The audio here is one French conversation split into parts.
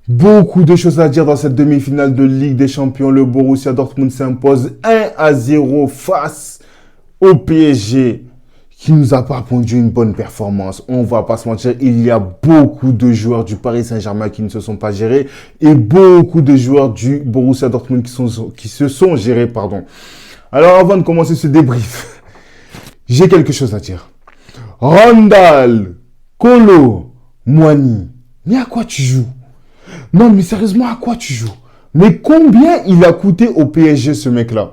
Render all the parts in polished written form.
Beaucoup de choses à dire dans cette demi-finale de Ligue des Champions. Le Borussia Dortmund s'impose 1-0 face au PSG qui nous a pas pondu une bonne performance. On va pas se mentir, il y a beaucoup de joueurs du Paris Saint-Germain qui ne se sont pas gérés et beaucoup de joueurs du Borussia Dortmund qui se sont gérés, pardon. Alors avant de commencer ce débrief, j'ai quelque chose à dire. Randal, Kolo, Muani, mais à quoi tu joues? Non, mais sérieusement, à quoi tu joues? Mais combien il a coûté au PSG, ce mec-là?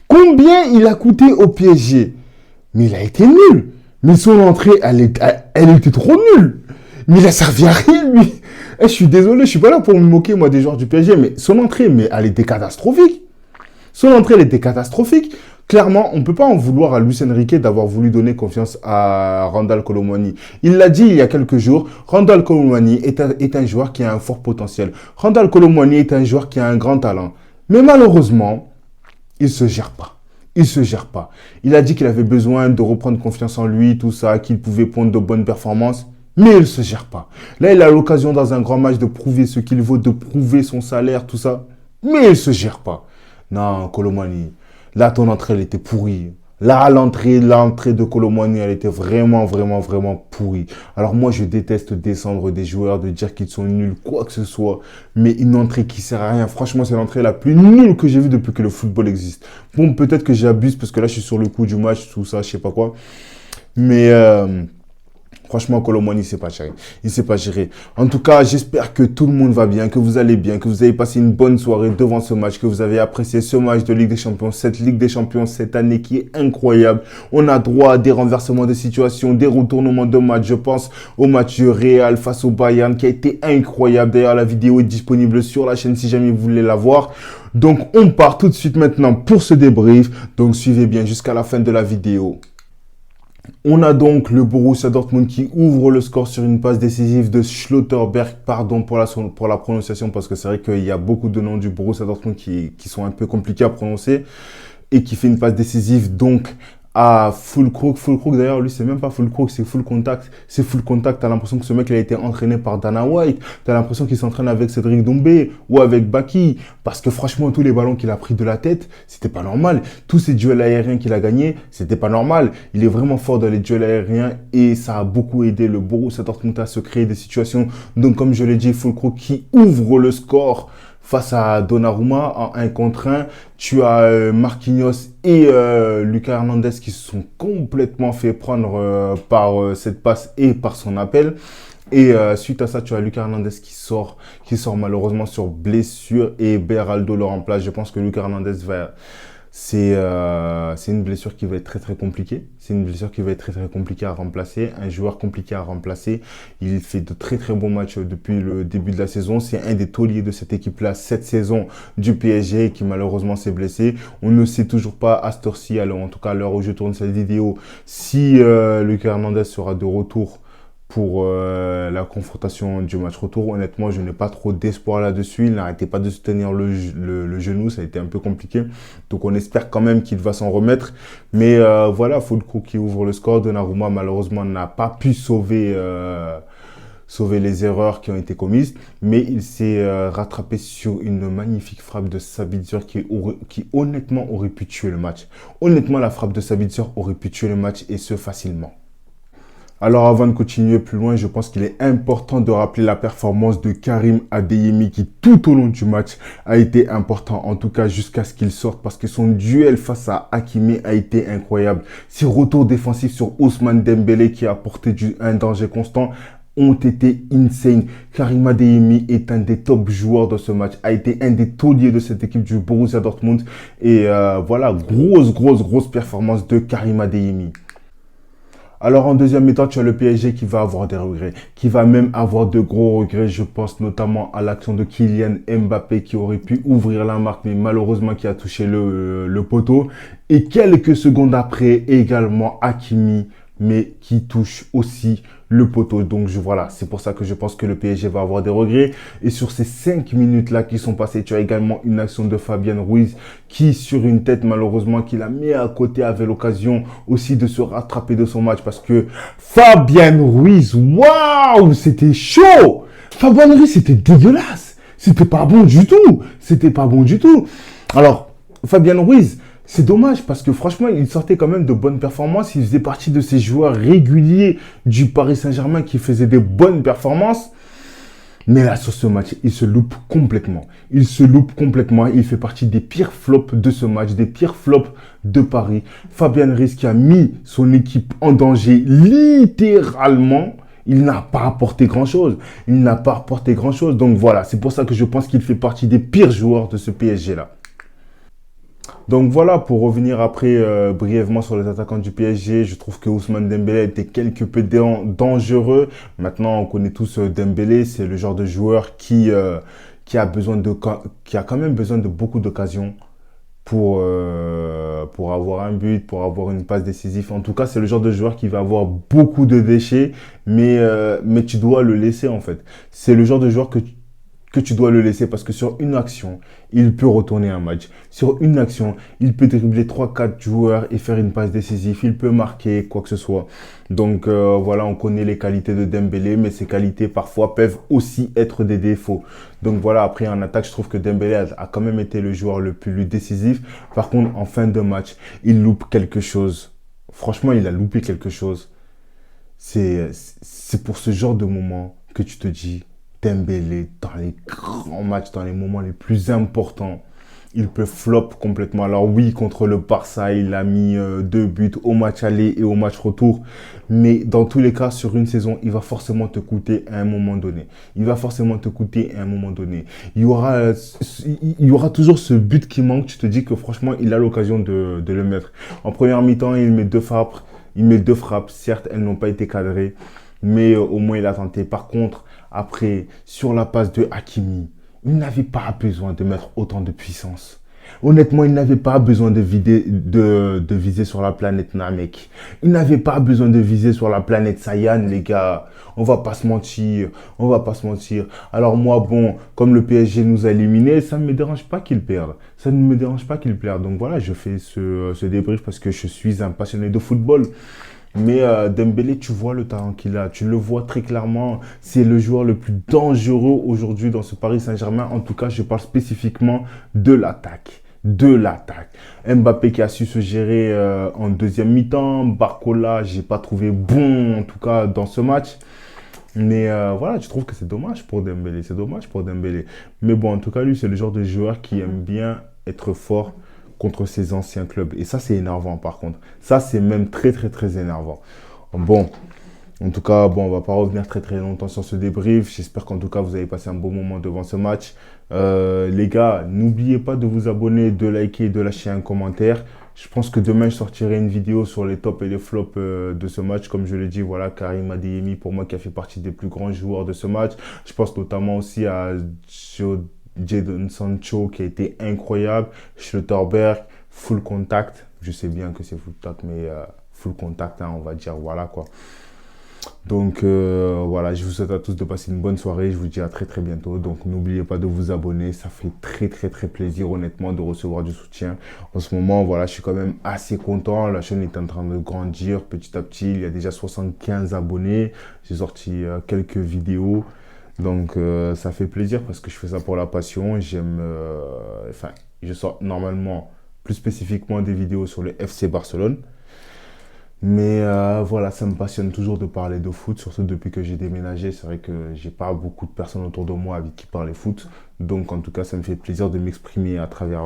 Combien il a coûté au PSG? Mais il a été nul. Mais son entrée, elle était trop nulle. Mais il a servi à rien, lui. Je suis désolé, je suis pas là pour me moquer, moi, des joueurs du PSG, mais son entrée, mais elle était catastrophique. Son entrée, elle était catastrophique. Clairement, on ne peut pas en vouloir à Luis Enrique d'avoir voulu donner confiance à Randal Kolo Muani. Il l'a dit il y a quelques jours, Randal Kolo Muani est un joueur qui a un fort potentiel. Randal Kolo Muani est un joueur qui a un grand talent. Mais malheureusement, il ne se gère pas. Il se gère pas. Il a dit qu'il avait besoin de reprendre confiance en lui, tout ça, qu'il pouvait prendre de bonnes performances. Mais il ne se gère pas. Là, il a l'occasion dans un grand match de prouver ce qu'il vaut, de prouver son salaire, tout ça. Mais il ne se gère pas. Non, Kolo Muani. Là, ton entrée, elle était pourrie. Là, l'entrée de Kolo Muani, elle était vraiment pourrie. Alors moi, je déteste descendre des joueurs, de dire qu'ils sont nuls, quoi que ce soit. Mais une entrée qui sert à rien. Franchement, c'est l'entrée la plus nulle que j'ai vue depuis que le football existe. Bon, peut-être que j'abuse parce que là, je suis sur le coup du match, tout ça, je sais pas quoi. Mais franchement, Kolo Muani, il s'est pas géré. Il s'est pas géré. En tout cas, j'espère que tout le monde va bien, que vous allez bien, que vous avez passé une bonne soirée devant ce match, que vous avez apprécié ce match de Ligue des Champions, cette Ligue des Champions cette année qui est incroyable. On a droit à des renversements de situation, des retournements de match. Je pense au match du Real face au Bayern qui a été incroyable. D'ailleurs, la vidéo est disponible sur la chaîne si jamais vous voulez la voir. Donc, on part tout de suite maintenant pour ce débrief. Donc, suivez bien jusqu'à la fin de la vidéo. On a donc le Borussia Dortmund qui ouvre le score sur une passe décisive de Schlotterberg, pardon pour la prononciation parce que c'est vrai qu'il y a beaucoup de noms du Borussia Dortmund qui sont un peu compliqués à prononcer et qui fait une passe décisive donc à Füllkrug. Füllkrug d'ailleurs lui c'est même pas Füllkrug, c'est full contact. C'est full contact, t'as l'impression que ce mec il a été entraîné par Dana White, t'as l'impression qu'il s'entraîne avec Cédric Doumbé ou avec Baki parce que franchement tous les ballons qu'il a pris de la tête, c'était pas normal. Tous ces duels aériens qu'il a gagnés, c'était pas normal. Il est vraiment fort dans les duels aériens et ça a beaucoup aidé le Borussia Dortmund à se créer des situations. Donc comme je l'ai dit, Füllkrug qui ouvre le score face à Donnarumma en 1 contre 1. Tu as Marquinhos et Lucas Hernandez qui se sont complètement fait prendre par cette passe et par son appel. Et suite à ça, tu as Lucas Hernandez qui sort malheureusement sur blessure et Beraldo le remplace. Je pense que Lucas Hernandez c'est une blessure qui va être très compliquée. C'est une blessure qui va être très compliquée à remplacer. Un joueur compliqué à remplacer. Il fait de très bons matchs depuis le début de la saison. C'est un des tauliers de cette équipe-là cette saison du PSG qui malheureusement s'est blessé. On ne sait toujours pas à cette heure-ci, alors en tout cas à l'heure où je tourne cette vidéo, si Lucas Hernandez sera de retour pour la confrontation du match retour. Honnêtement, je n'ai pas trop d'espoir là-dessus. Il n'arrêtait pas de se tenir le genou. Ça a été un peu compliqué. Donc, on espère quand même qu'il va s'en remettre. Mais voilà, Füllkrug qui ouvre le score. Donnarumma, malheureusement, n'a pas pu sauver les erreurs qui ont été commises. Mais il s'est rattrapé sur une magnifique frappe de Sabitzer qui honnêtement aurait pu tuer le match. Honnêtement, la frappe de Sabitzer aurait pu tuer le match et ce facilement. Alors avant de continuer plus loin, je pense qu'il est important de rappeler la performance de Karim Adeyemi qui tout au long du match a été important, en tout cas jusqu'à ce qu'il sorte parce que son duel face à Hakimi a été incroyable. Ses retours défensifs sur Ousmane Dembélé qui a apporté un danger constant ont été insane. Karim Adeyemi est un des top joueurs de ce match, a été un des tauliers de cette équipe du Borussia Dortmund et voilà, grosse performance de Karim Adeyemi. Alors en deuxième mi-temps, tu as le PSG qui va avoir des regrets, qui va même avoir de gros regrets. Je pense notamment à l'action de Kylian Mbappé qui aurait pu ouvrir la marque, mais malheureusement qui a touché le poteau. Et quelques secondes après, également Hakimi, mais qui touche aussi le poteau. Donc voilà, c'est pour ça que je pense que le PSG va avoir des regrets. Et sur ces 5 minutes-là qui sont passées, tu as également une action de Fabien Ruiz qui, sur une tête malheureusement, qu'il a mis à côté, avait l'occasion aussi de se rattraper de son match parce que Fabien Ruiz, waouh, c'était chaud. Fabien Ruiz, c'était dégueulasse. C'était pas bon du tout. C'était pas bon du tout. Alors, Fabien Ruiz, c'est dommage parce que franchement, il sortait quand même de bonnes performances. Il faisait partie de ces joueurs réguliers du Paris Saint-Germain qui faisaient des bonnes performances. Mais là, sur ce match, il se loupe complètement. Il se loupe complètement. Il fait partie des pires flops de ce match, des pires flops de Paris. Fabien Ruiz qui a mis son équipe en danger littéralement. Il n'a pas apporté grand-chose. Il n'a pas apporté grand-chose. Donc voilà, c'est pour ça que je pense qu'il fait partie des pires joueurs de ce PSG-là. Donc voilà, pour revenir après brièvement sur les attaquants du PSG, je trouve que Ousmane Dembélé était quelque peu dangereux. Maintenant, on connaît tous Dembélé, c'est le genre de joueur qui a besoin qui a quand même besoin de beaucoup d'occasions pour avoir un but, pour avoir une passe décisive. En tout cas, c'est le genre de joueur qui va avoir beaucoup de déchets, mais tu dois le laisser en fait. C'est le genre de joueur que tu dois le laisser parce que sur une action, il peut retourner un match. Sur une action, il peut dribbler 3-4 joueurs et faire une passe décisive. Il peut marquer quoi que ce soit. Donc voilà, on connaît les qualités de Dembélé, mais ces qualités parfois peuvent aussi être des défauts. Donc voilà, après en attaque, je trouve que Dembélé a quand même été le joueur le plus décisif. Par contre, en fin de match, il loupe quelque chose. Franchement, il a loupé quelque chose. C'est pour ce genre de moment que tu te dis, Dembélé, dans les grands matchs, dans les moments les plus importants, il peut flop complètement. Alors oui, contre le Barça, il a mis 2 buts au match aller et au match retour. Mais dans tous les cas, sur une saison, il va forcément te coûter à un moment donné. Il va forcément te coûter à un moment donné. Il y aura toujours ce but qui manque. Tu te dis que franchement, il a l'occasion de le mettre. En première mi-temps, il met 2 frappes. Il met 2 frappes. Certes, elles n'ont pas été cadrées. Mais au moins, il a tenté. Par contre, après, sur la passe de Hakimi, il n'avait pas besoin de mettre autant de puissance. Honnêtement, il n'avait pas besoin de viser sur la planète Namek. Il n'avait pas besoin de viser sur la planète Saiyan, les gars. On va pas se mentir. On va pas se mentir. Alors moi, bon, comme le PSG nous a éliminés, ça ne me dérange pas qu'il perde. Ça ne me dérange pas qu'il perde. Donc voilà, je fais ce débrief parce que je suis un passionné de football. Mais Dembélé, tu vois le talent qu'il a, tu le vois très clairement. C'est le joueur le plus dangereux aujourd'hui dans ce Paris Saint-Germain. En tout cas, je parle spécifiquement de l'attaque. De l'attaque. Mbappé qui a su se gérer en deuxième mi-temps. Barcola, j'ai pas trouvé bon en tout cas dans ce match. Mais voilà, je trouve que c'est dommage pour Dembélé. C'est dommage pour Dembélé. Mais bon, en tout cas, lui, c'est le genre de joueur qui aime bien être fort contre ses anciens clubs. Et ça, c'est énervant par contre. Ça, c'est même très, très, très énervant. Bon, en tout cas, bon, on va pas revenir très, très longtemps sur ce débrief. J'espère qu'en tout cas, vous avez passé un bon moment devant ce match. Les gars, n'oubliez pas de vous abonner, de liker, de lâcher un commentaire. Je pense que demain, je sortirai une vidéo sur les tops et les flops de ce match. Comme je l'ai dit, voilà, Karim Adeyemi, pour moi, qui a fait partie des plus grands joueurs de ce match. Je pense notamment aussi à Jadon Sancho qui a été incroyable. Schlotterberg, full contact. Je sais bien que c'est full contact, mais full contact, hein, on va dire, voilà quoi. Donc voilà, je vous souhaite à tous de passer une bonne soirée. Je vous dis à très très bientôt. Donc n'oubliez pas de vous abonner. Ça fait très très très plaisir honnêtement de recevoir du soutien. En ce moment, voilà, je suis quand même assez content. La chaîne est en train de grandir petit à petit. Il y a déjà 75 abonnés. J'ai sorti quelques vidéos. Donc ça fait plaisir parce que je fais ça pour la passion. J'aime, enfin, je sors normalement plus spécifiquement des vidéos sur le FC Barcelone. Mais voilà, ça me passionne toujours de parler de foot, surtout depuis que j'ai déménagé. C'est vrai que j'ai pas beaucoup de personnes autour de moi avec qui parler foot. Donc en tout cas, ça me fait plaisir de m'exprimer à travers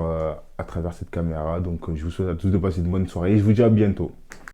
cette caméra. Donc je vous souhaite à tous de passer une bonne soirée et je vous dis à bientôt.